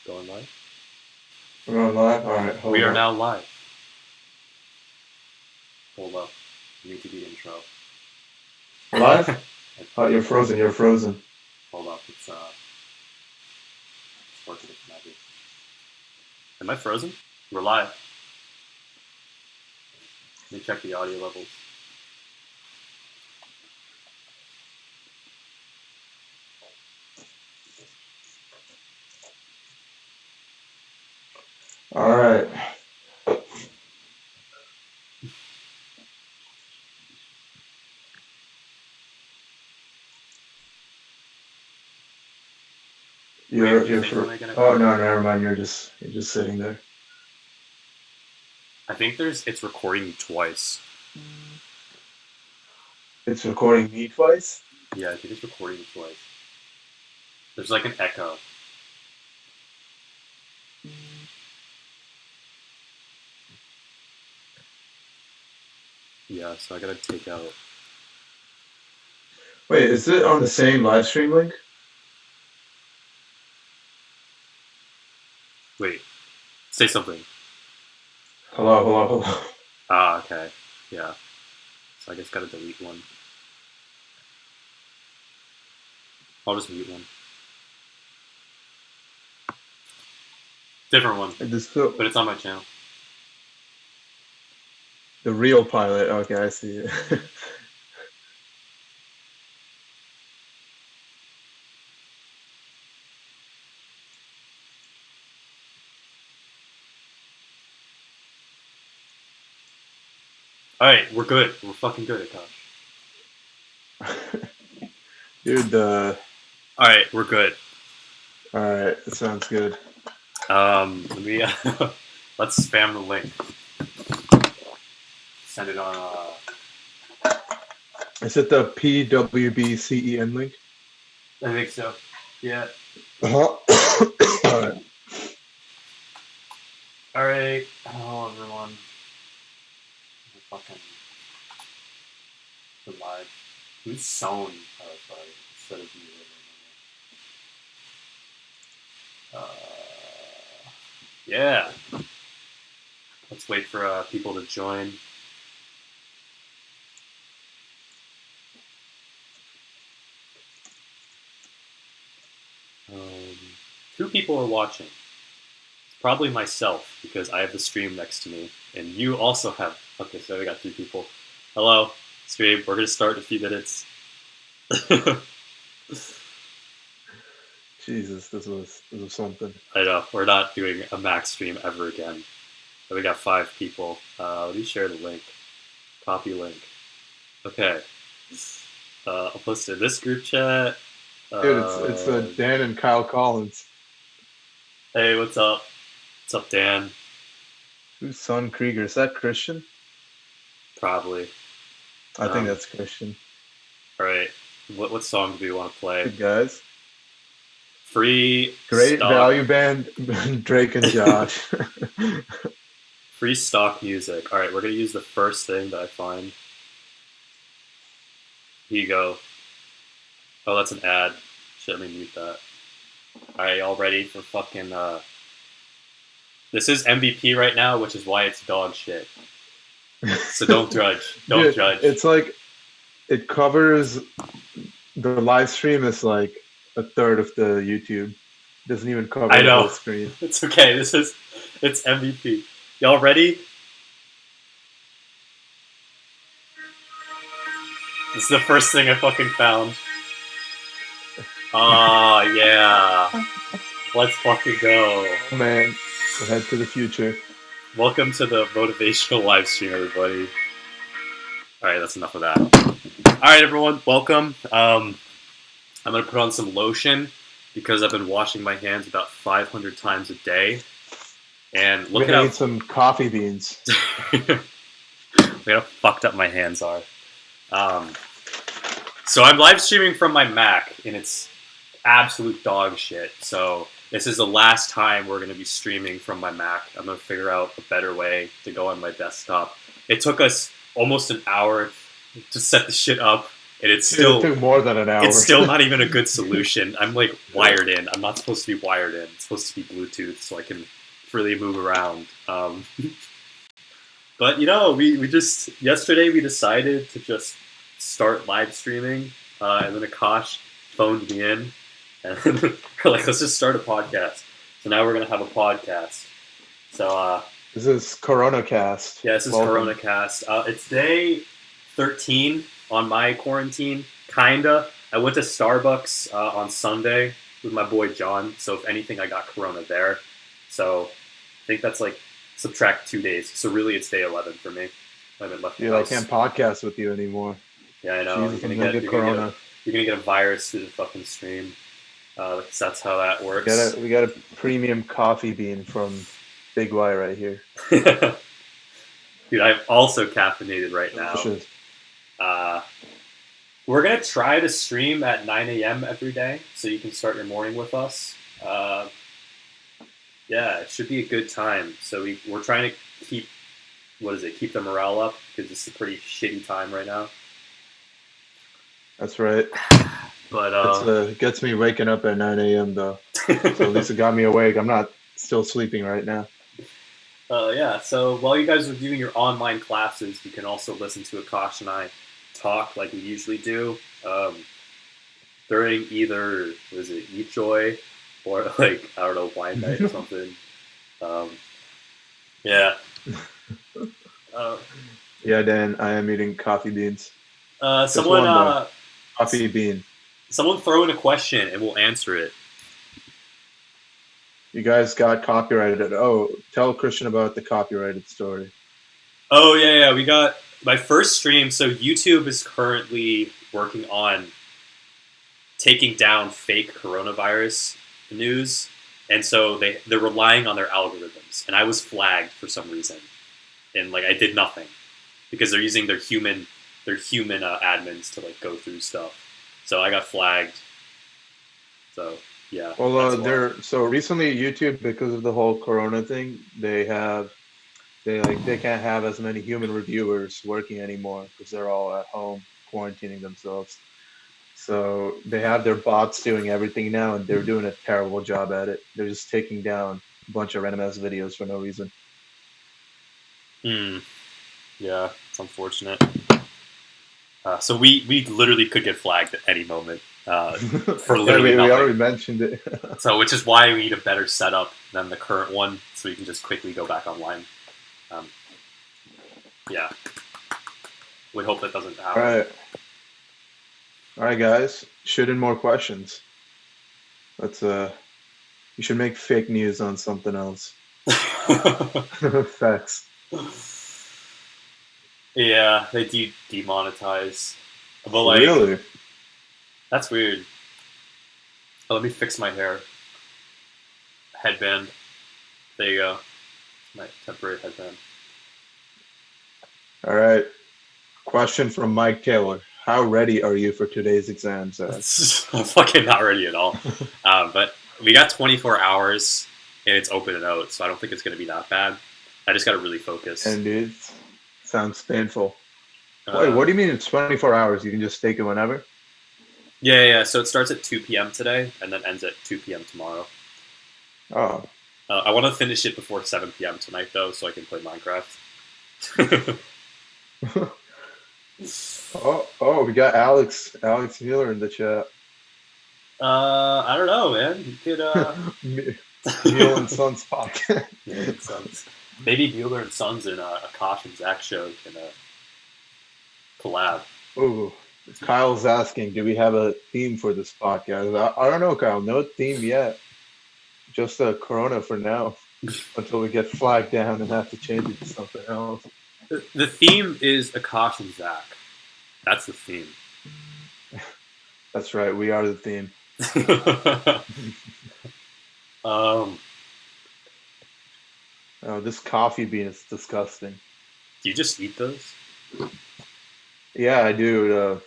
Going live? We're going live? Alright, We hold are up. now live. Hold up. You need to be intro. Live? Oh, you're frozen, you're frozen. Hold up. It's working with magic. Am I frozen? We're live. Let me check the audio levels. Alright. Wait, you You're think for when I get it? Oh no, never mind, you're just sitting there. I think it's recording twice. It's recording me twice? Yeah, I think it's recording twice. There's like an echo. Yeah, so I gotta take out. Wait, is it on the same live stream link? Wait, say something. Hello, hello, hello. Ah, okay. Yeah. So I guess gotta delete one. I'll just mute one. Different one, And this the but it's on my channel. the real pilot. Okay, I see it. Alright, we're good. We're fucking good, Aakash. Dude, Alright, we're good. alright, it sounds good. Let me let's spam the link. Send it on. Is it the PWBCEN link? I think so. Yeah. Uh-huh. Alright. All right. Hello, everyone. Fucking the live. Who's Sown? Oh, sorry. Instead of you. Yeah. Let's wait for people to join. Um, two people are watching. It's probably myself because I have the stream next to me, and you also have. Okay, so we got two people. Hello, stream. We're gonna start in a few minutes. Jesus, this was something. I know we're not doing a max stream ever again. But we got 5 people. Let me share the link. Copy link. Okay. I'll post it in this group chat. Dude, it's Uh, Dan and Kyle Collins. hey, what's up? What's up, Dan? Who's Son Krieger? Is that Christian? Probably. I think Um, that's Christian. all right. What song do we want to play? Good guys. Free Great stock. value band, Drake and Josh. Free stock music. All right, we're gonna use the first thing that I find. Here you go. Oh, that's an ad. Shit, let me mute that. All right, y'all ready for fucking? This is MVP right now, which is why it's dog shit. So don't judge. Don't Dude, judge. it's like it covers the live stream is like a third of the YouTube. It doesn't even cover I the whole know. screen. It's okay. It's MVP. Y'all ready? This is the first thing I fucking found. Ah, yeah. Let's fucking go. Oh man, we'll head to the future. Welcome to the motivational live stream, everybody. Alright, that's enough of that. Alright, everyone, welcome. I'm gonna put on some lotion because I've been washing my hands about 500 times a day. And We're look gonna at need some coffee beans. how fucked up my hands are. So I'm live streaming from my Mac, and it's absolute dog shit. So this is the last time we're going to be streaming from my Mac. I'm going to figure out a better way to go on my desktop. It took us almost an hour to set the shit up, and it's It still took more than an hour. it's still not even a good solution. I'm like wired in. I'm not supposed to be wired in. It's supposed to be Bluetooth, so I can freely move around. But we just yesterday we decided to just start live streaming, and then Akash phoned me in, and we're like, let's just start a podcast. So now we're gonna have a podcast. So This is Corona Cast. yeah, this is Corona Cast. It's day 13 on my quarantine, kinda. I went to Starbucks on Sunday with my boy John, so if anything, I got Corona there. So I think that's like subtract 2 days. So really, it's day 11 for me. I haven't left the Dude, I house. can't podcast with you anymore. Yeah, I know. Jesus, I'm gonna get Corona. You're gonna get a virus through the fucking stream. That's how that works. We got a premium coffee bean from Big Y right here. Dude, I'm also caffeinated right now. We're gonna try to stream at 9 a.m. every day, so you can start your morning with us. Yeah, it should be a good time. So we're trying to keep the morale up, because it's a pretty shitty time right now. That's right. But it gets me waking up at 9 a.m. though. So at least it got me awake. I'm not still sleeping right now. Yeah, so while you guys are doing your online classes, you can also listen to Aakash and I talk like we usually do during either, Eat Joy, or like, I don't know, wine night or something. Yeah. Yeah, Dan, I am eating coffee beans. Someone coffee bean. Someone throw in a question and we'll answer it. You guys got copyrighted. Oh, tell Christian about the copyrighted story. Oh, yeah. We got my first stream. So YouTube is currently working on taking down fake coronavirus news. And so they're relying on their algorithms. And I was flagged for some reason. And like I did nothing, because they're using their human admins to like go through stuff. So I got flagged. So yeah. Well, so recently YouTube, because of the whole Corona thing, they can't have as many human reviewers working anymore, because they're all at home quarantining themselves. So they have their bots doing everything now, and they're doing a terrible job at it. They're just taking down a bunch of random ass videos for no reason. Yeah, it's unfortunate. So we literally could get flagged at any moment. For literally nothing. We already mentioned it. So, which is why we need a better setup than the current one, so we can just quickly go back online. Yeah. We hope that doesn't happen. All right, guys. Shoot in more questions. You should make fake news on something else. Facts. Yeah, they demonetize. But really? That's weird. Oh, let me fix my hair. Headband. There you go. My temporary headband. All right. Question from Mike Taylor. How ready are you for today's exams? I'm fucking not ready at all. But we got 24 hours, and it's open and out, so I don't think it's going to be that bad. I just got to really focus. And it sounds painful. Wait, what do you mean it's 24 hours? You can just take it whenever? Yeah. So it starts at 2 p.m. today, and then ends at 2 p.m. tomorrow. Oh. I want to finish it before 7 p.m. tonight, though, so I can play Minecraft. Oh, we got Alex Mueller in the chat. I don't know, man. You could Mueller and Sons podcast. Mueller and Sons. Maybe Mueller and Sons and Aakash and Zach show can collab. Ooh, Kyle's asking, do we have a theme for this podcast? I don't know, Kyle. No theme yet. Just a Corona for now, until we get flagged down and have to change it to something else. The theme is Aakash and Zach. That's the theme. That's right. We are the theme. Oh, this coffee bean is disgusting. Do you just eat those? Yeah, I do.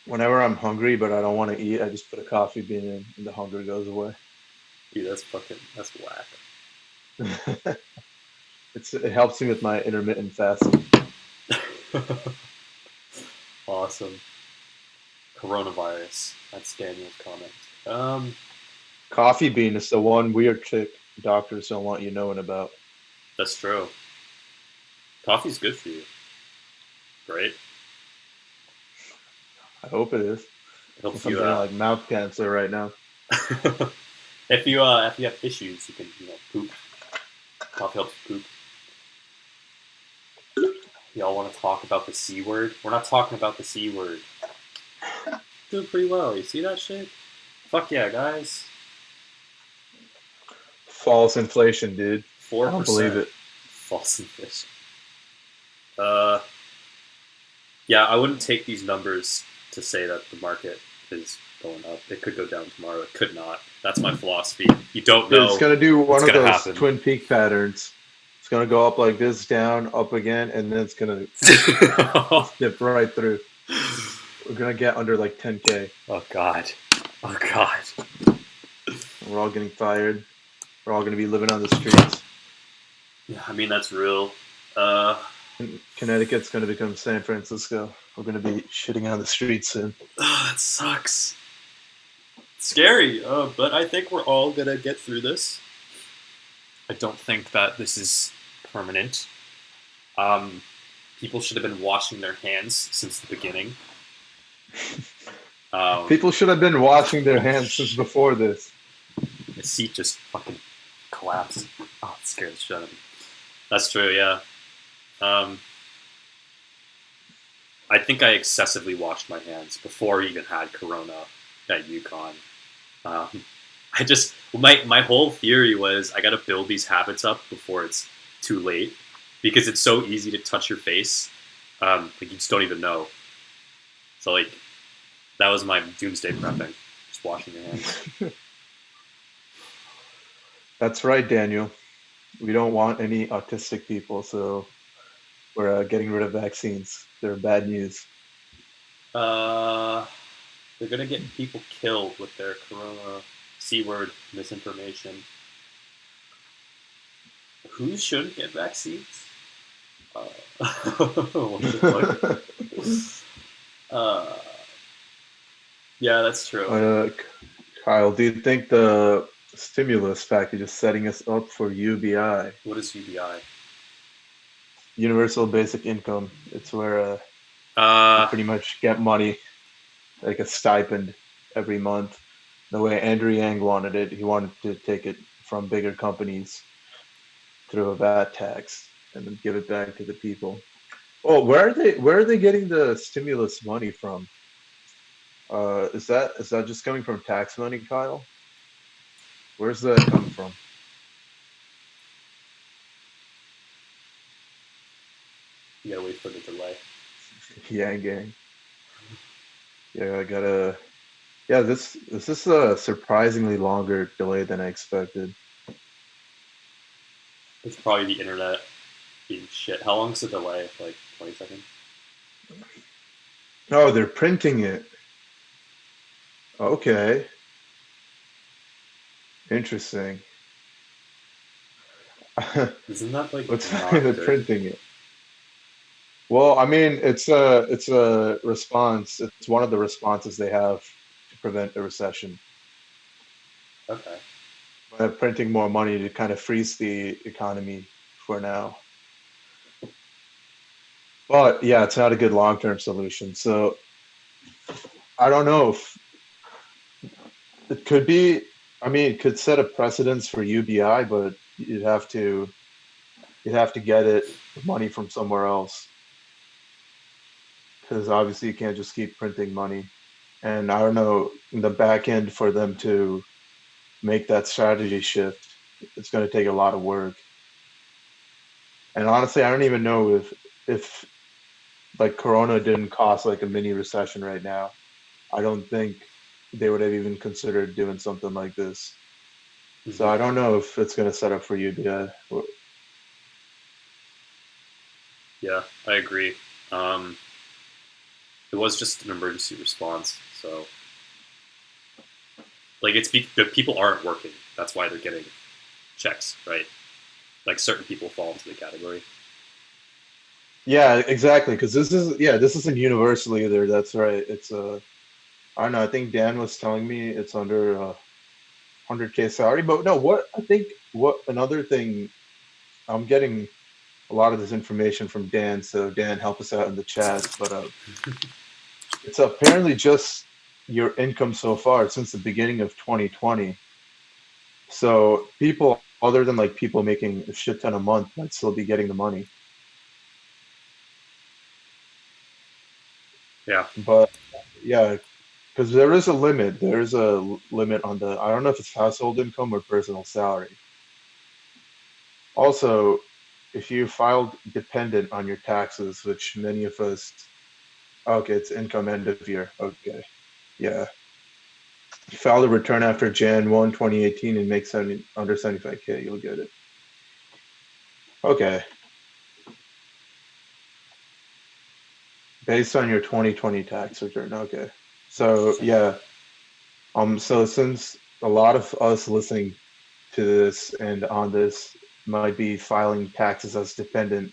Whenever I'm hungry but I don't want to eat, I just put a coffee bean in and the hunger goes away. Dude, that's whack. It helps me with my intermittent fasting. Awesome. Coronavirus. That's Daniel's comment. Coffee bean is the one weird chick doctors don't want you knowing about. That's true. Coffee's good for you, right? I hope it is. It helps Since I'm you. getting like mouth cancer right now. if you have issues, you can poop. Coffee helps you poop. Y'all want to talk about the C word? We're not talking about the C word. Doing pretty well. You see that shit? Fuck yeah, guys. False inflation, dude. 4%. I don't believe it. False inflation. Yeah, I wouldn't take these numbers to say that the market is going up. It could go down tomorrow. It could not. That's my philosophy. You don't know. It's gonna do one of those happen. Twin Peak patterns. It's gonna go up like this, down, up again, and then it's gonna dip right through. We're gonna get under like 10K. Oh god. Oh god. We're all getting fired. We're all gonna be living on the streets. Yeah, I mean that's real. Connecticut's gonna become San Francisco. We're gonna be shitting on the streets soon. That sucks. Scary, but I think we're all gonna get through this. I don't think that this is permanent. People should have been washing their hands since the beginning. People should have been washing their hands since before this. The seat just fucking collapsed. Oh, it scared the shit out of me. That's true, yeah. I think I excessively washed my hands before I even had Corona at UConn. My whole theory was I got to build these habits up before it's too late because it's so easy to touch your face. Like you just don't even know. So like that was my doomsday prepping, just washing your hands. That's right, Daniel. We don't want any autistic people, so we're getting rid of vaccines. They're bad news. They're gonna get people killed with their Corona C-word misinformation. Who shouldn't get vaccines? What the fuck? Yeah, that's true. Kyle, do you think the stimulus package is setting us up for UBI? What is UBI? Universal Basic Income. It's where you pretty much get money, like a stipend every month. The way Andrew Yang wanted it, he wanted to take it from bigger companies through a VAT tax and then give it back to the people. Oh, where are they getting the stimulus money from? Is that just coming from tax money, Kyle? Where's that coming from? You gotta wait for the delay. Yang gang. Yeah, I gotta. Yeah, this is a surprisingly longer delay than I expected. It's probably the internet being shit. How long's the delay? Like 20 seconds? Oh, they're printing it. Okay. Interesting. Isn't that like What's not the good? printing it? Well, I mean, it's a response. It's one of the responses they have to prevent a recession. Okay. By printing more money to kind of freeze the economy for now. But yeah, it's not a good long-term solution. So I don't know if it could be. I mean, it could set a precedence for UBI, but you'd have to get it money from somewhere else because obviously you can't just keep printing money. And I don't know in the back end for them to make that strategy shift. It's going to take a lot of work. And honestly, I don't even know if like Corona didn't cause like a mini recession right now. I don't think they would have even considered doing something like this. Mm-hmm. So I don't know if it's going to set up for UBI. Yeah, I agree. It was just an emergency response, so like the people aren't working. That's why they're getting checks, right? Like certain people fall into the category. Yeah, exactly. Because this isn't universal either. That's right. It's I don't know. I think Dan was telling me it's under 100K salary. But no, what I think what another thing I'm getting a lot of this information from Dan. So Dan, help us out in the chats. But it's apparently just your income so far since the beginning of 2020. So people other than like people making a shit ton a month might still be getting the money. Yeah, But yeah, because there is a limit. There's a limit on the, I don't know if it's household income or personal salary. Also, if you filed dependent on your taxes, which many of us, okay, it's income end of year. Okay. Yeah. You file a return after Jan 1, 2018 and make 70, under 75K, you'll get it. Okay. Based on your 2020 tax return. Okay. So yeah. So since a lot of us listening to this and on this might be filing taxes as dependent,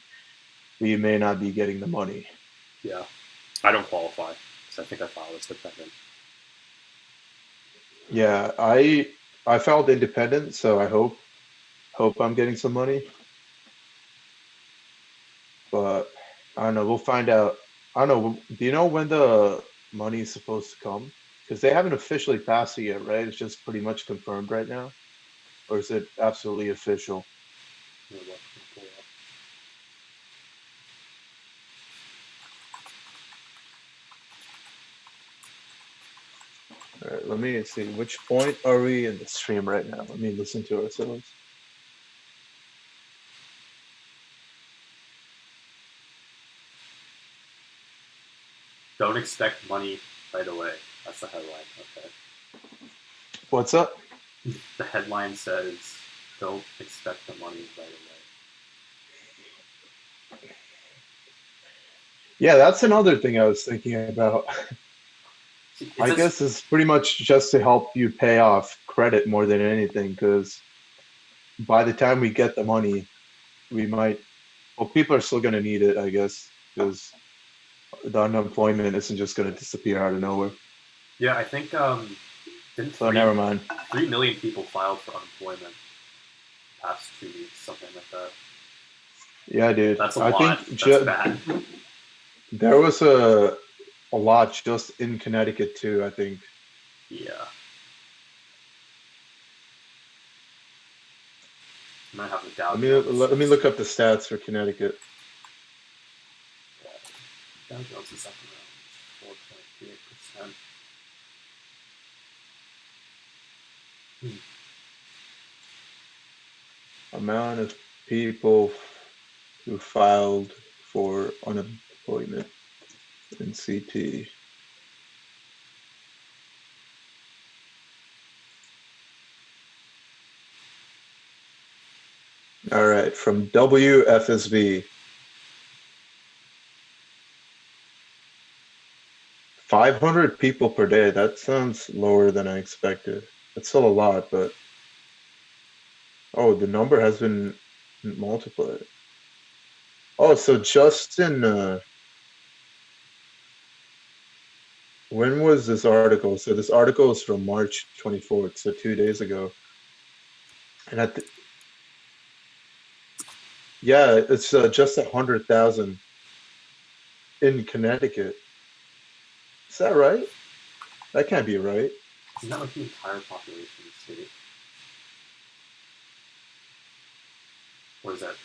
we may not be getting the money. yeah. I don't qualify because I think I filed as dependent. Yeah, I filed independent, so I hope I'm getting some money, but I don't know. We'll find out. I don't know. Do you know when the money is supposed to come? Because they haven't officially passed it yet, right? It's just pretty much confirmed right now, or is it absolutely official? You know, what- All right, let me see. Which point are we in the stream right now? Let me listen to ourselves. Don't expect money right away. That's the headline. Okay. What's up? The headline says, "Don't expect the money right away." Yeah, that's another thing I was thinking about. It's I just guess it's pretty much just to help you pay off credit more than anything, because by the time we get the money, we might, well, people are still going to need it, I guess, because the unemployment isn't just going to disappear out of nowhere. yeah. I think didn't So never mind. 3 million people filed for unemployment past 2 weeks, something like that. Yeah, dude. That's a I lot. think That's bad. there was a lot just in Connecticut too, I think. Yeah. I might have the Dow Jones. Let me look up the stats for Connecticut. Dow Jones is up around 4.38%. Amount of people who filed for unemployment in CT. All right, from WFSB. 500 people per day. That sounds lower than I expected. That's still a lot, but oh, the number has been multiplied. Oh, so just in when was this article? So this article is from March 24th, so 2 days ago. And yeah, it's just 100,000 in Connecticut. Is that right? That can't be right. Isn't that like the entire population of the state? Or is that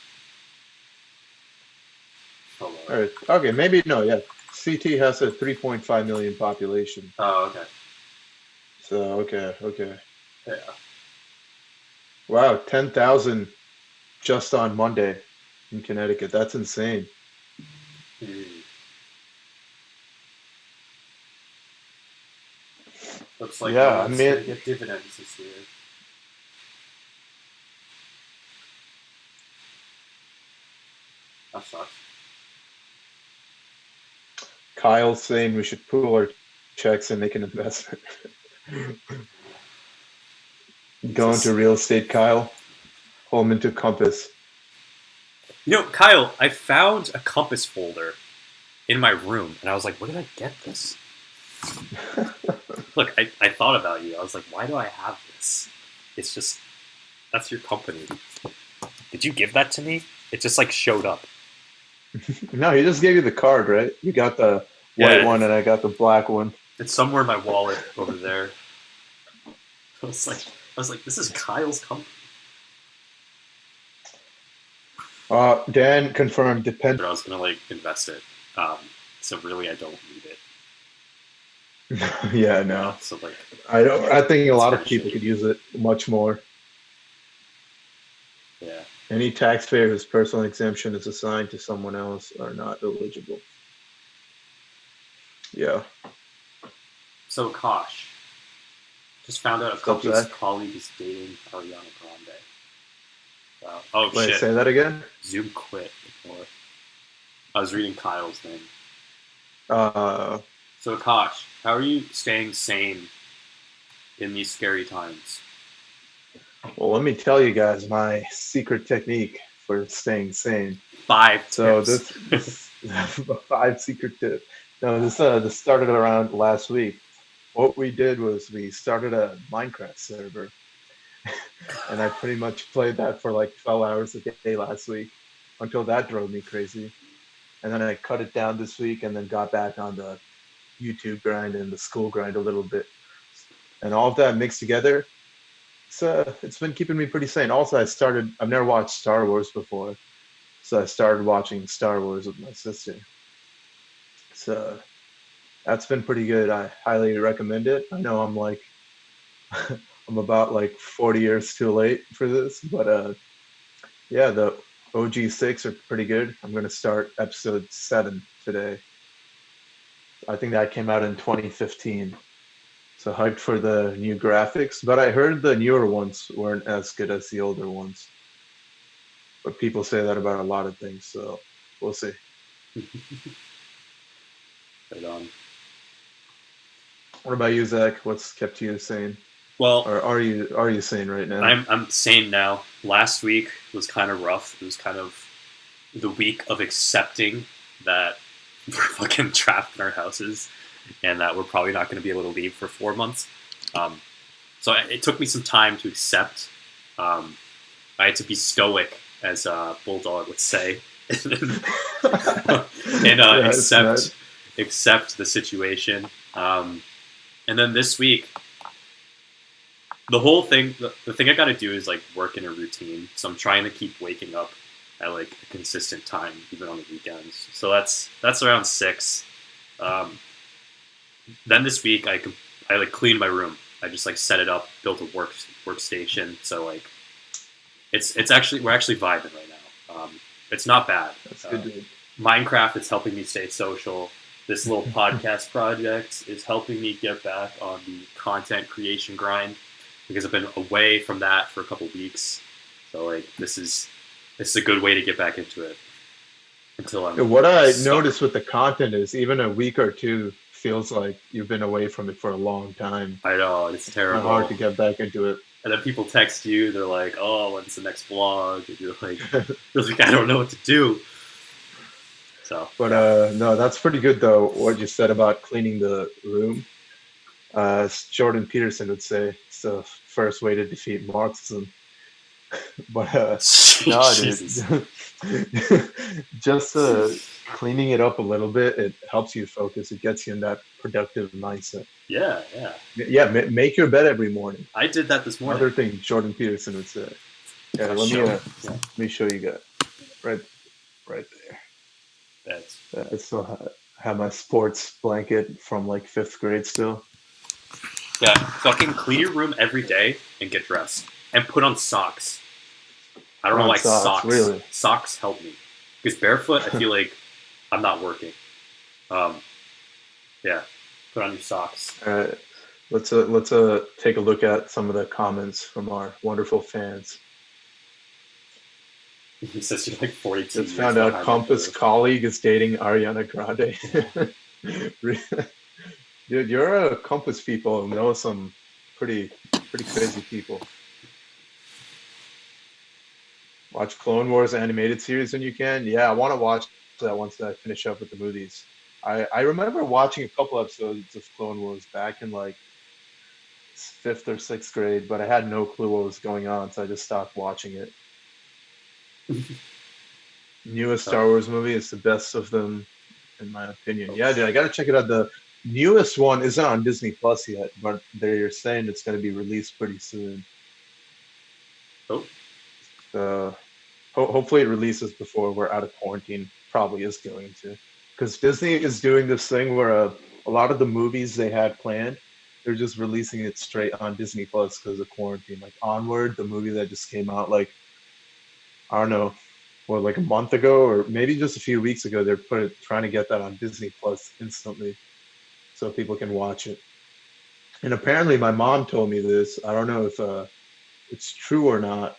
below? All right. Okay, maybe no, yeah. CT has a 3.5 million population. Oh, okay. So okay. Yeah. Wow, 10,000 just on Monday in Connecticut. That's insane. Hmm. Looks like no Yeah, I one's gonna mean, get dividends this year. That sucks. Kyle's saying we should pool our checks and make an investment. Go into Jesus. real estate, Kyle. Home into Compass. Kyle, I found a compass folder in my room, and I was like, where did I get this? Look, I thought about you. I was like, why do I have this? It's just, that's your company. Did you give that to me? It just like showed up. No, he just gave you the card, right? You got the white one, and I got the black one. It's somewhere in my wallet over there. I was like, this is Kyle's company. Dan confirmed. But I was gonna like invest it. So really, I don't need it. Yeah, no. So like, I think a lot of people could use it much more. Yeah. Any taxpayer whose personal exemption is assigned to someone else are not eligible. Yeah. So Aakash just found out a couple of his colleague is dating Ariana Grande. Wow. Oh Wait, shit! Say that again. Zoom quit before. I was reading Kyle's thing. So Aakash, how are you staying sane in these scary times? Well, let me tell you guys my secret technique for staying sane. 5 tips. So this 5 secret tips. No, this started around last week. What we did was we started a Minecraft server, and I pretty much played that for like 12 hours a day last week until that drove me crazy. And then I cut it down this week and then got back on the YouTube grind and the school grind a little bit. And all of that mixed together, it's been keeping me pretty sane. Also, I've never watched Star Wars before, so I started watching Star Wars with my sister. So that's been pretty good. I highly recommend it. I know I'm like, I'm about like 40 years too late for this, but yeah, the OG6 are pretty good. I'm going to start episode 7 today. I think that came out in 2015. So hyped for the new graphics, but I heard the newer ones weren't as good as the older ones. But people say that about a lot of things, so we'll see. Right on. What about you, Zach? What's kept you sane? Well, or are you sane right now? I'm sane now. Last week was kind of rough. It was kind of the week of accepting that we're fucking trapped in our houses and that we're probably not going to be able to leave for 4 months. So it took me some time to accept. I had to be stoic, as Bulldog would say, and accept the situation. And then this week, the whole thing, the thing I got to do is like work in a routine. So I'm trying to keep waking up at like a consistent time, even on the weekends. So that's around 6. Then this week I like cleaned my room. I just like set it up, built a workstation. So like it's actually, we're actually vibing right now. It's not bad. That's good, dude. Minecraft is helping me stay social. This little podcast project is helping me get back on the content creation grind because I've been away from that for a couple weeks. So like this is a good way to get back into it. Until I'm what I noticed with the content is even a week or two feels like you've been away from it for a long time. I know, it's terrible. It's hard to get back into it. And then people text you, they're like, "Oh, when's the next vlog?" And you're like, "I don't know what to do." So, but no, that's pretty good though. What you said about cleaning the room, as Jordan Peterson would say, it's the first way to defeat Marxism. But no, dude, just cleaning it up a little bit, it helps you focus. It gets you in that productive mindset. Yeah. Make your bed every morning. I did that this morning. Another thing Jordan Peterson would say. Yeah, let me show you guys. Right there. I still have my sports blanket from like 5th grade still. Yeah, fucking clean your room every day and get dressed and put on socks. I don't know why socks. Really? Socks help me because barefoot, I feel like I'm not working. Yeah, put on your socks. All right, let's take a look at some of the comments from our wonderful fans. He says you're like 42. Just found out Compass colleague is dating Ariana Grande. Dude, you're a Compass people who know some pretty crazy people. Watch Clone Wars animated series when you can. Yeah, I want to watch that once I finish up with the movies. I remember watching a couple episodes of Clone Wars back in like fifth or sixth grade, but I had no clue what was going on, so I just stopped watching it. Newest Oh, Star Wars movie is the best of them, in my opinion. oh, Yeah, dude, I gotta check it out. The newest one isn't on Disney Plus yet, but they're saying it's gonna be released pretty soon. oh. So hopefully it releases before we're out of quarantine. Probably is going to, because Disney is doing this thing where a lot of the movies they had planned, they're just releasing it straight on Disney Plus because of quarantine. Like Onward, the movie that just came out, like I don't know, well, like a month ago or maybe just a few weeks ago, trying to get that on Disney Plus instantly so people can watch it. And apparently, my mom told me this. I don't know if it's true or not,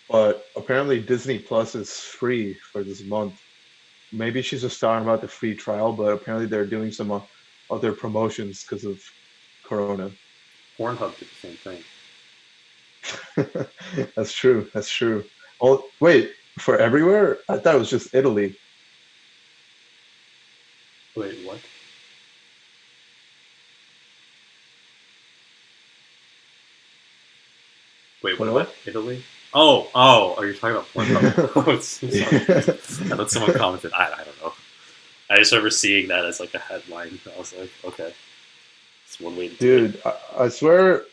but apparently Disney Plus is free for this month. Maybe she's just talking about the free trial, but apparently they're doing some other promotions because of Corona. Pornhub did the same thing. That's true. That's true. Oh, wait, for everywhere? I thought it was just Italy. Wait, what? Wait, what about Hello? Italy? Oh, are you talking about Pornhub? Oh, sorry. Yeah. I thought someone commented. I don't know. I just remember seeing that as like a headline. I was like, okay, it's one way to do it. Dude, I swear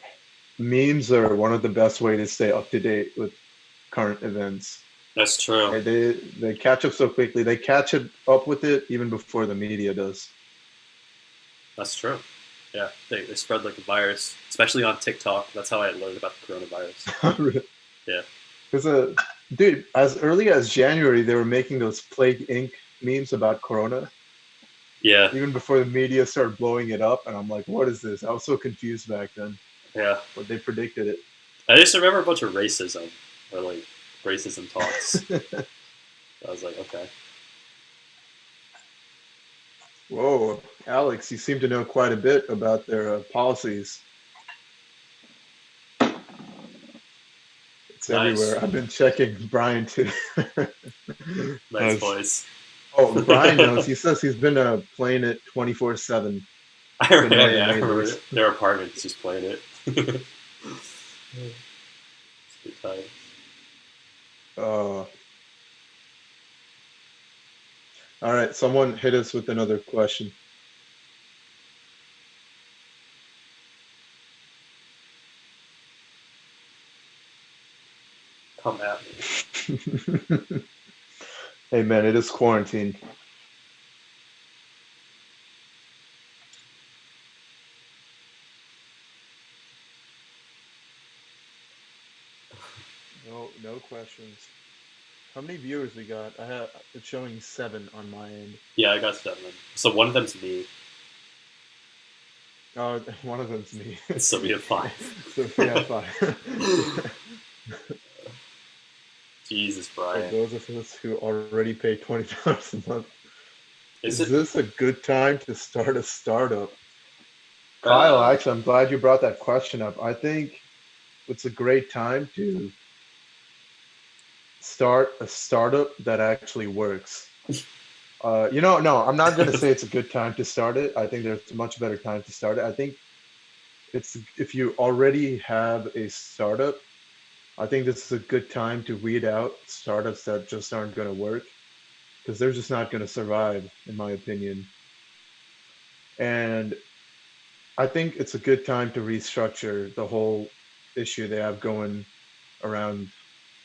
memes are one of the best way to stay up to date with current events. That's true. Right? They catch up so quickly. They catch it up with it even before the media does. That's true. Yeah, they spread like a virus, especially on TikTok. That's how I learned about the coronavirus. Yeah. Because dude, as early as January, they were making those Plague Inc. memes about Corona, Yeah. even before the media started blowing it up. And I'm like, what is this? I was so confused back then, Yeah. but they predicted I just remember a bunch of racism or like racism talks. it. I was like, okay. Whoa, Alex, you seem to know quite a bit about their policies. It's Nice. everywhere. I've been checking Brian too. Nice Nice. boys. Oh, Brian knows. He says he's been playing it 24/7. I He's been remember, one of the yeah, I remember neighbors. their apartments just playing it. It's good time. Uh, all right, someone hit us with another question. Come at me. Hey man, it is quarantine. No, no questions. How many viewers we got? I have it's showing 7 on my end. Yeah, I got 7. So one of them's me. Oh, one of them's me. So we have 5. So yeah, 5. Jesus, For Brian. those of us who already pay $20 a month, Is is it? this a good time to start a startup? Kyle, Um, actually, I'm glad you brought that question up. I think it's a great time to start a startup that actually works. No, I'm not going to say it's a good time to start it. I think there's a much better time to start it. I think it's if you already have a startup, I think this is a good time to weed out startups that just aren't going to work because they're just not going to survive, in my opinion. And I think it's a good time to restructure the whole issue they have going around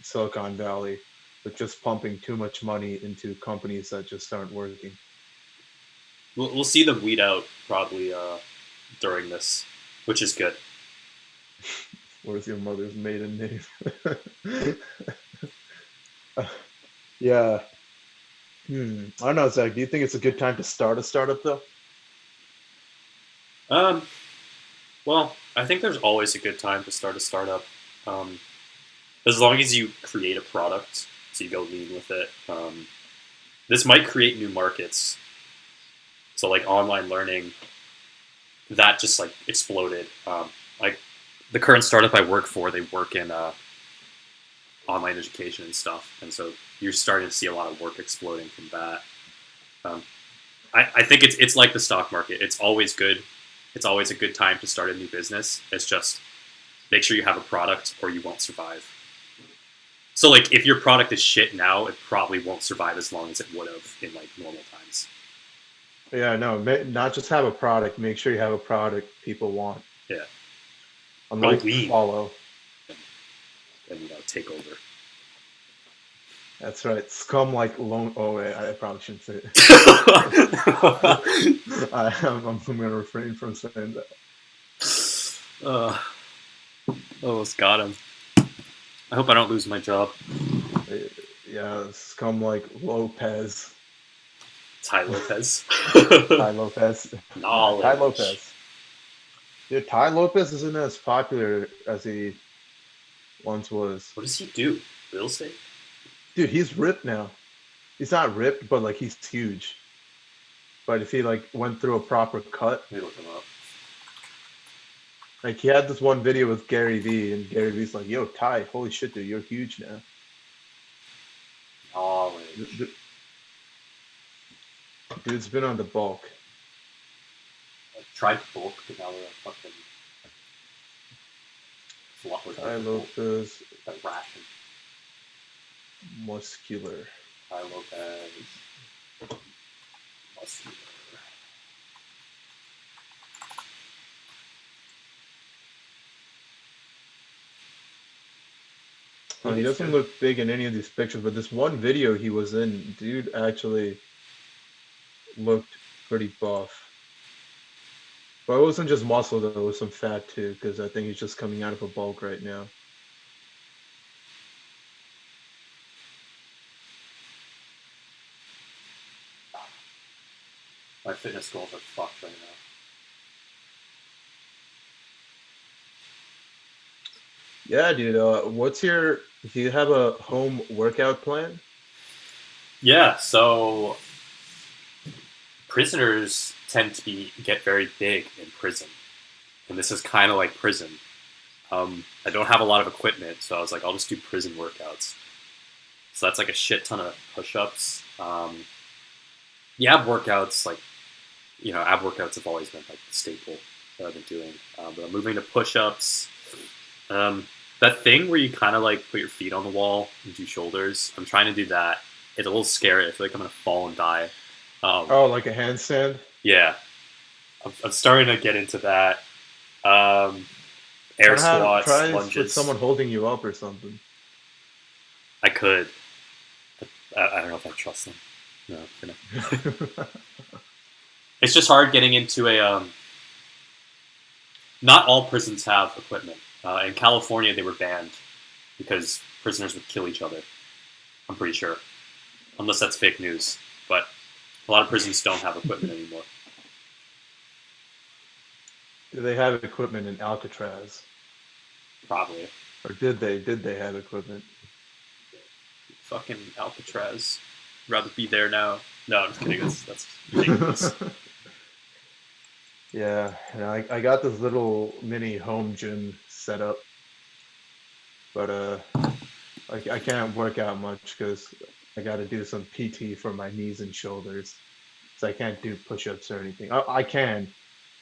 Silicon Valley with just pumping too much money into companies that just aren't working. we'll see them weed out probably during this, which is good. What is your mother's maiden name? Yeah. I don't know, Zach. Do you think it's a good time to start a startup though? Um, well, I think there's always a good time to start a startup. Um, as long as you create a product, so you go lean with it. This might create new markets. So like online learning, that just like exploded. Like the current startup I work for, they work in online education and stuff, and so you're starting to see a lot of work exploding from that. Um, I think it's like the stock market. It's always good. It's always a good time to start a new business. It's just make sure you have a product or you won't survive. So like if your product is shit now, it probably won't survive as long as it would have in like normal times. Yeah, no, not just have a product. Make sure you have a product people want. Yeah. Go Unlike lean follow. and take over. That's right. Scum like lone. Oh wait, I probably shouldn't say it. I'm gonna refrain from saying that. Almost got him. I hope I don't lose my job. Yeah, scum like Lopez. Ty Lopez. Ty Lopez. Knowledge. Ty Lopez. Dude, Ty Lopez isn't as popular as he once was. What does he do? Real estate? Dude, he's ripped now. He's not ripped, but like he's huge. But if he like went through a proper cut, Let me look him up. like he had this one video with Gary Vee, and Gary Vee's like, "Yo, Ty, holy shit, dude, you're huge now." Knowledge. Dude's been on the bulk. I tried bulk, but now we're fucking. It's a lot more Ty difficult. Lopez, That ration. muscular. Ty Lopez. Muscular. He doesn't look big in any of these pictures, but this one video he was in, dude actually looked pretty buff. But it wasn't just muscle though, it was some fat too, because I think he's just coming out of a bulk right now. My fitness goals are fucked right now. Yeah, dude. Do you have a home workout plan? Yeah, so prisoners tend to get very big in prison, and this is kind of like prison. I don't have a lot of equipment, so I was like, I'll just do prison workouts. So that's like a shit ton of push-ups. The ab workouts, ab workouts have always been like the staple that I've been doing. But I'm moving to push-ups. That thing where you kind of like put your feet on the wall and do shoulders. I'm trying to do that. It's a little scary. I feel like I'm gonna fall and die. Like a handstand? Yeah, I'm starting to get into that. Air squats, try lunges. with someone holding you up or something. I could. But I don't know if I trust them. No, for now. It's just hard getting into a. Not all prisons have equipment. In California, they were banned because prisoners would kill each other. I'm pretty sure, unless that's fake news. But a lot of prisons don't have equipment anymore. Do they have equipment in Alcatraz? Probably. Or did they? Did they have equipment? Fucking Alcatraz. Rather be there now. No, I'm just kidding. That's ridiculous. Yeah, and I got this little mini home gym set up, but I can't work out much because I got to do some PT for my knees and shoulders, so I can't do push-ups or anything. I can,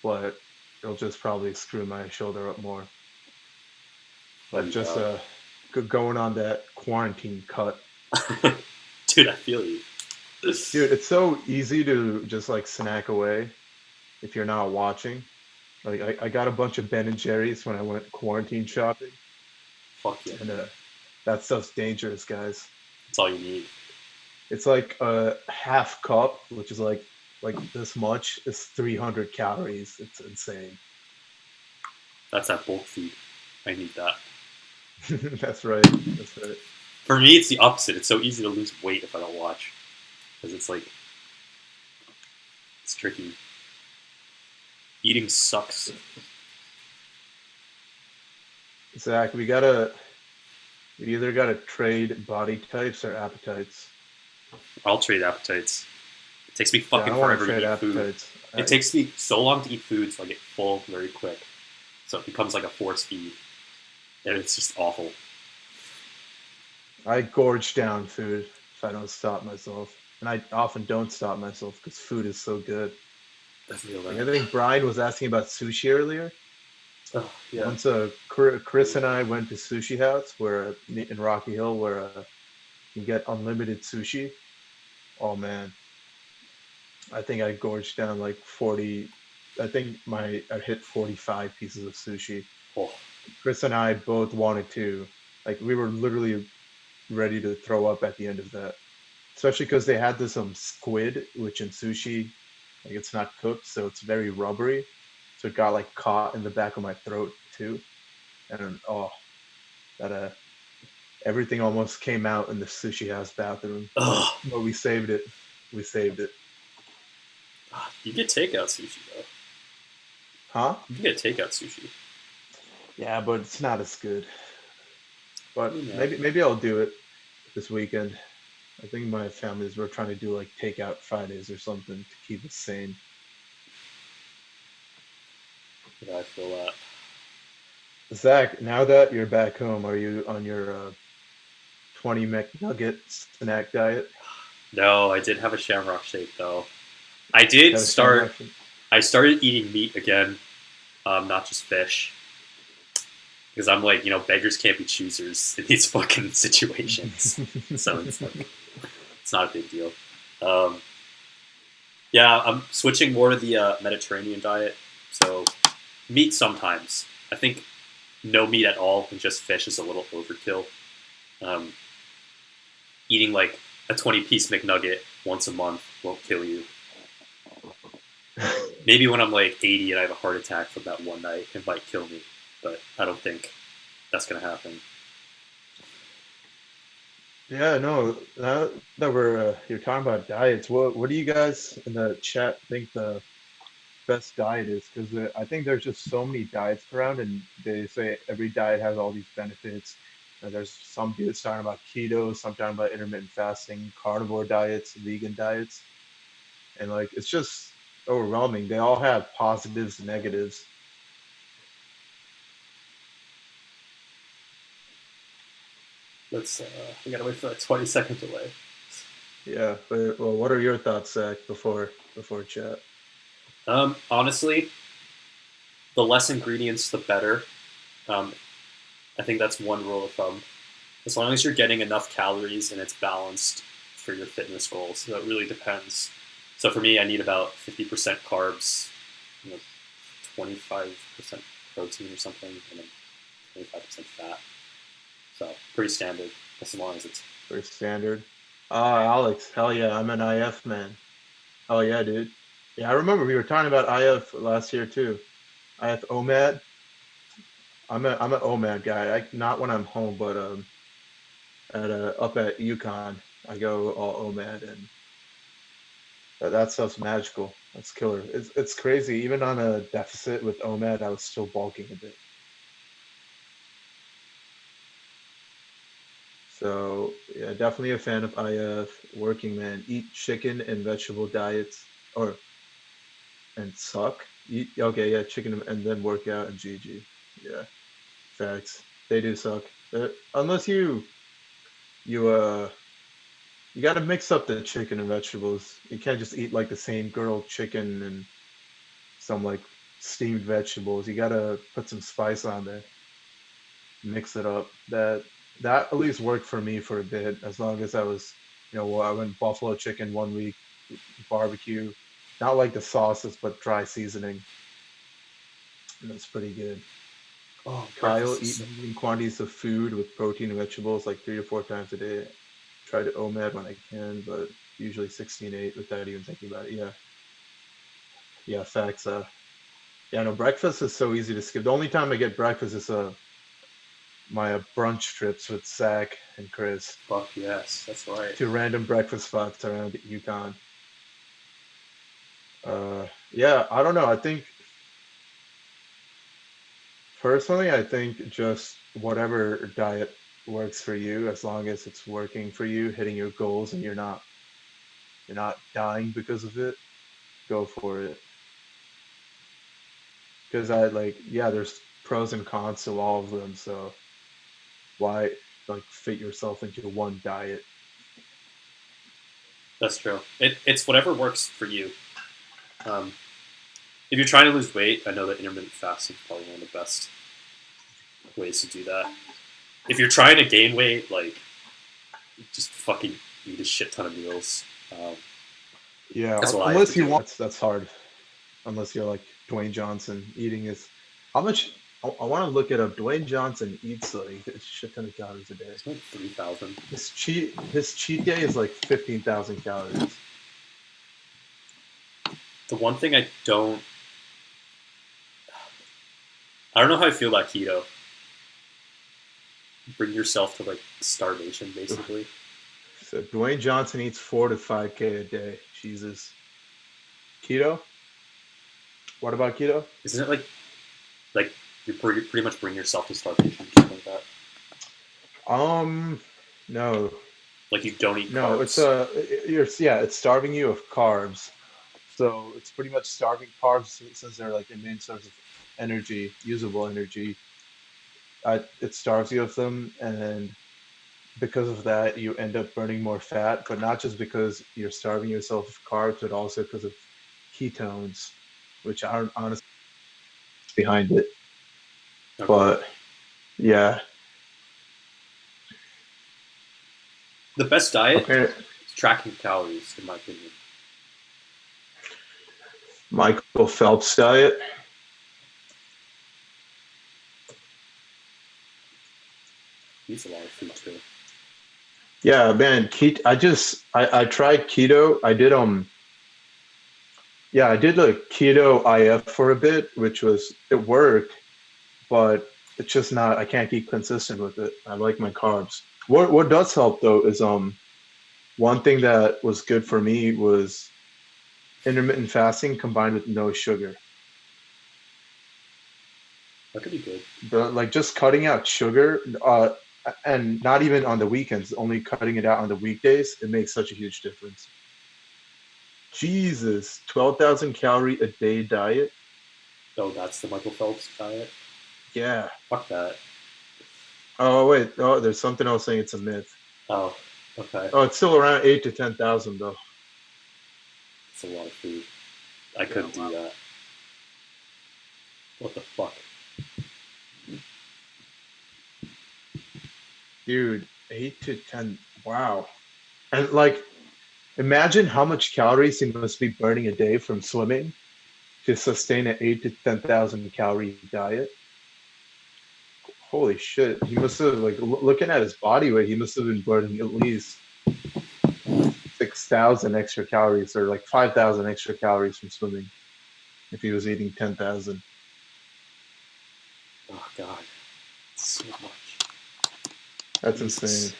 but it'll just probably screw my shoulder up more. But just going on that quarantine cut. Dude, I feel you. Dude, it's so easy to just like snack away if you're not watching. Like I got a bunch of Ben and Jerry's when I went quarantine shopping. Fuck yeah. And that stuff's dangerous, guys. That's all you need. It's like a half cup, which is like this much, is 300 calories. It's insane. That's that bulk food. I need that. That's right. That's right. For me, it's the opposite. It's so easy to lose weight if I don't watch. Because it's like, it's tricky. Eating sucks. Zach, we either gotta trade body types or appetites. I'll trade appetites. It takes me Yeah, I fucking don't wanna forever to trade eat food. appetites. It takes me so long to eat food, so I get full very quick. So it becomes like a force feed. And it's just awful. I gorge down food if I don't stop myself, and I often don't stop myself because food is so good. I feel Like I that. think Brian was asking about sushi earlier. Oh yeah. Once Chris and I went to Sushi House where in Rocky Hill where you can get unlimited sushi. Oh man, I think I gorged down like 40. I think I hit 45 pieces of sushi. Oh, Chris and I both wanted to. Like we were literally ready to throw up at the end of that. Especially because they had this squid, which in sushi, like it's not cooked, so it's very rubbery. So it got like caught in the back of my throat too, and oh, that everything almost came out in the sushi house bathroom, oh. but we saved it. We saved it. You get takeout sushi though. Huh? You can get takeout sushi. Yeah, but it's not as good. But You know. maybe I'll do it this weekend. I think my families were trying to do like takeout Fridays or something to keep us sane. Yeah, I feel that. Zach, now that you're back home, are you on your 20 McNugget snack diet? No, I did have a Shamrock Shake though. I did Got a start. Shamrock Shake? I started eating meat again, not just fish, because I'm like, beggars can't be choosers in these fucking situations. So it's like, it's not a big deal. Um, yeah, I'm switching more to the Mediterranean diet. So meat sometimes. I think no meat at all and just fish is a little overkill. Um, Eating like a 20-piece McNugget once a month won't kill you. Maybe when I'm like 80 and I have a heart attack from that one night, it might kill me. But I don't think that's gonna happen. Yeah, no. Now that you're talking about diets, what do you guys in the chat think the best diet is? Because I think there's just so many diets around, and they say every diet has all these benefits. There's some dudes talking about keto, some talking about intermittent fasting, carnivore diets, vegan diets, and like it's just overwhelming. They all have positives and negatives. We gotta wait for that 20-second delay. Yeah, but well, what are your thoughts, Zach, before chat? Honestly, the less ingredients, the better. Um, I think that's one rule of thumb. As long as you're getting enough calories and it's balanced for your fitness goals. So it really depends. So for me, I need about 50% carbs, you know, 25% protein or something, and then 25% fat. So pretty standard, as long as it's. Pretty standard. Alex, hell yeah, I'm an IF man. Hell yeah, dude. Yeah, I remember we were talking about IF last year too. IF OMAD. I'm an OMAD guy. Not when I'm home, but at up at UConn, I go all OMAD, and that stuff's magical. That's killer. It's crazy. Even on a deficit with OMAD, I was still bulking a bit. So yeah, definitely a fan of IF. Working man, eat chicken and vegetable diets, or and suck. Eat, okay, yeah, chicken and then work out and GG. Yeah, facts. They do suck. Unless you you got to mix up the chicken and vegetables. You can't just eat like the same grilled chicken and some like steamed vegetables. You got to put some spice on there. Mix it up. That at least worked for me for a bit. As long as I was, I went buffalo chicken 1 week, barbecue, not like the sauces, but dry seasoning. And that's pretty good. Oh, Kyle, breakfast is eat so. medium quantities of food with protein and vegetables like 3 to 4 times a day. Try to OMAD when I can, but usually 16-8 without even thinking about it. Yeah, yeah, facts. Yeah, no, breakfast is so easy to skip. The only time I get breakfast is my brunch trips with Zach and Chris Fuck yes, that's right. to random breakfast spots around UConn. Yeah, I don't know. I think personally, I think just whatever diet works for you, as long as it's working for you, hitting your goals, and you're not dying because of it, go for it. Because I like, yeah, there's pros and cons to all of them. So why, like fit yourself into one diet. That's true. It's whatever works for you. If you're trying to lose weight, I know that intermittent fasting is probably one of the best ways to do that. If you're trying to gain weight, like just fucking eat a shit ton of meals. Yeah, That's what I have to unless you do. want, that's hard. Unless you're like Dwayne Johnson eating his, how much? I want to look it up. Dwayne Johnson eats like a shit ton of calories a day. It's like 3,000. His cheat day is like 15,000 calories. The one thing I don't know how I feel about keto. Bring yourself to like starvation, basically. So Dwayne Johnson eats 4 to 5K a day. Jesus. Keto? What about keto? Isn't it like you pretty much bring yourself to starvation, or something like that? No, Like you don't eat no. carbs. It's starving you of carbs. So it's pretty much starving carbs since they're like the main source of energy, usable energy. It starves you of them, and because of that, you end up burning more fat. But not just because you're starving yourself of carbs, but also because of ketones, which aren't honestly behind it. Okay. But yeah, The best diet apparently is tracking calories, in my opinion. Michael Phelps diet. He eats a lot of food too. Yeah, man, I tried keto. I did like keto IF for a bit, which was it worked, but it's just not I can't keep consistent with it. I like my carbs. What does help though is one thing that was good for me was intermittent fasting combined with no sugar. That could be good. Like just cutting out sugar, and not even on the weekends, only cutting it out on the weekdays, it makes such a huge difference. Jesus, 12,000 calorie a day diet? Oh, that's the Michael Phelps diet. Yeah. Fuck that. Oh, wait. Oh, there's something else saying it's a myth. Oh, okay. Oh, it's still around 8 to 10,000 though. It's a lot of food. I Yeah, couldn't do wow. that. What the fuck? Dude, 8 to 10. Wow. And like, imagine how much calories he must be burning a day from swimming to sustain an 8 to 10,000 calorie diet. Holy shit. He must have, like, looking at his body weight, he must have been burning at least 6,000 extra calories or like 5,000 extra calories from swimming if he was eating 10,000. Oh god, so much. That's Jesus. insane.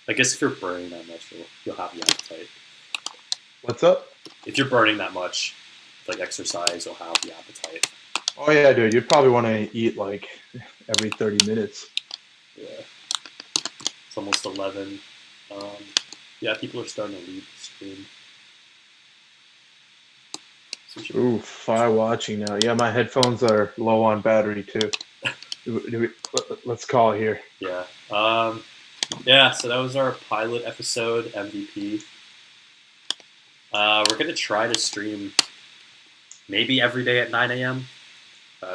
I guess if you're burning that much, you'll have the appetite. What's up? If you're burning that much, like exercise, you'll have the appetite. Oh, yeah, dude. You'd probably want to eat like every 30 minutes. Yeah. It's almost 11. Yeah, people are starting to leave the stream. So Ooh, fire watching now. Yeah, my headphones are low on battery too. Let's call it here. yeah. Yeah, so that was our pilot episode, MVP. We're going to try to stream maybe every day at 9 a.m.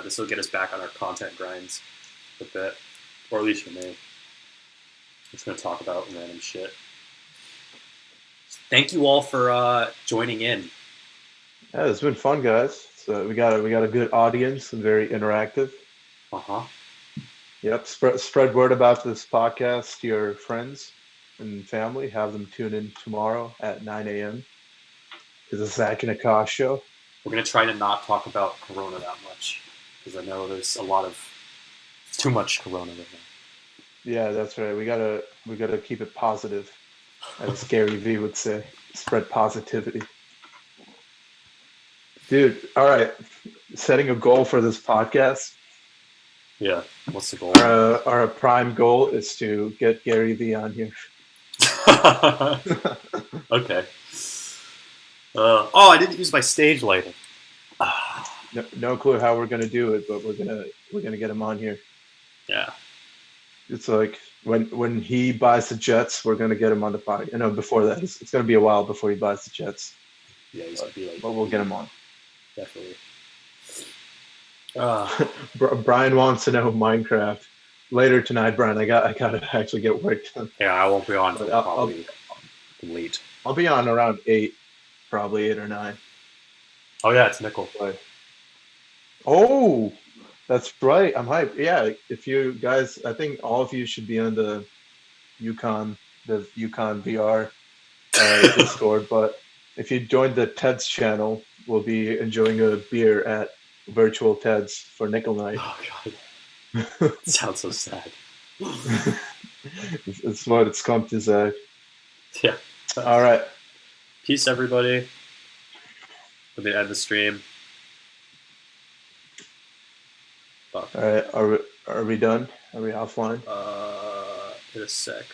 This will get us back on our content grinds a bit, or at least for me. I'm just going to talk about random shit. Thank you all for joining in. Yeah, it's been fun, guys. So we got a good audience and very interactive. Uh-huh. Yep, spread word about this podcast to your friends and family. Have them tune in tomorrow at 9 a.m. to the Zach and Aakash show. We're going to try to not talk about Corona that much, because I know there's too much Corona right now. Yeah, that's right. We gotta keep it positive, as Gary V would say. Spread positivity. Dude, all right. Setting a goal for this podcast. Yeah, what's the goal? Our prime goal is to get Gary V on here. Okay. I didn't use my stage lighting. No clue how we're gonna do it, but we're gonna get him on here. Yeah. It's like when he buys the Jets, we're gonna get him on the podcast. You know, before that, it's gonna be a while before he buys the Jets. Yeah, he's gonna be like. But we'll get him on. Definitely. Brian wants to know Minecraft later tonight. Brian, I gotta actually get work done. Yeah, I won't be on until But probably late. I'll be on around 8, probably 8 or 9. Oh yeah, it's Nickel. But, oh, that's right. I'm hyped. Yeah, if you guys, I think all of you should be on the Yukon VR Discord. But if you join the Ted's channel, we'll be enjoying a beer at Virtual Ted's for Nickel Night. Oh god, it sounds so sad. It's what it's come to, Zach. Yeah. All right. Peace, everybody. We're gonna end the stream. Fuck. All right. Are we done? Are we offline? In a sec.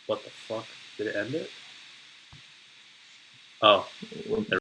What the fuck? Did it end it? Oh.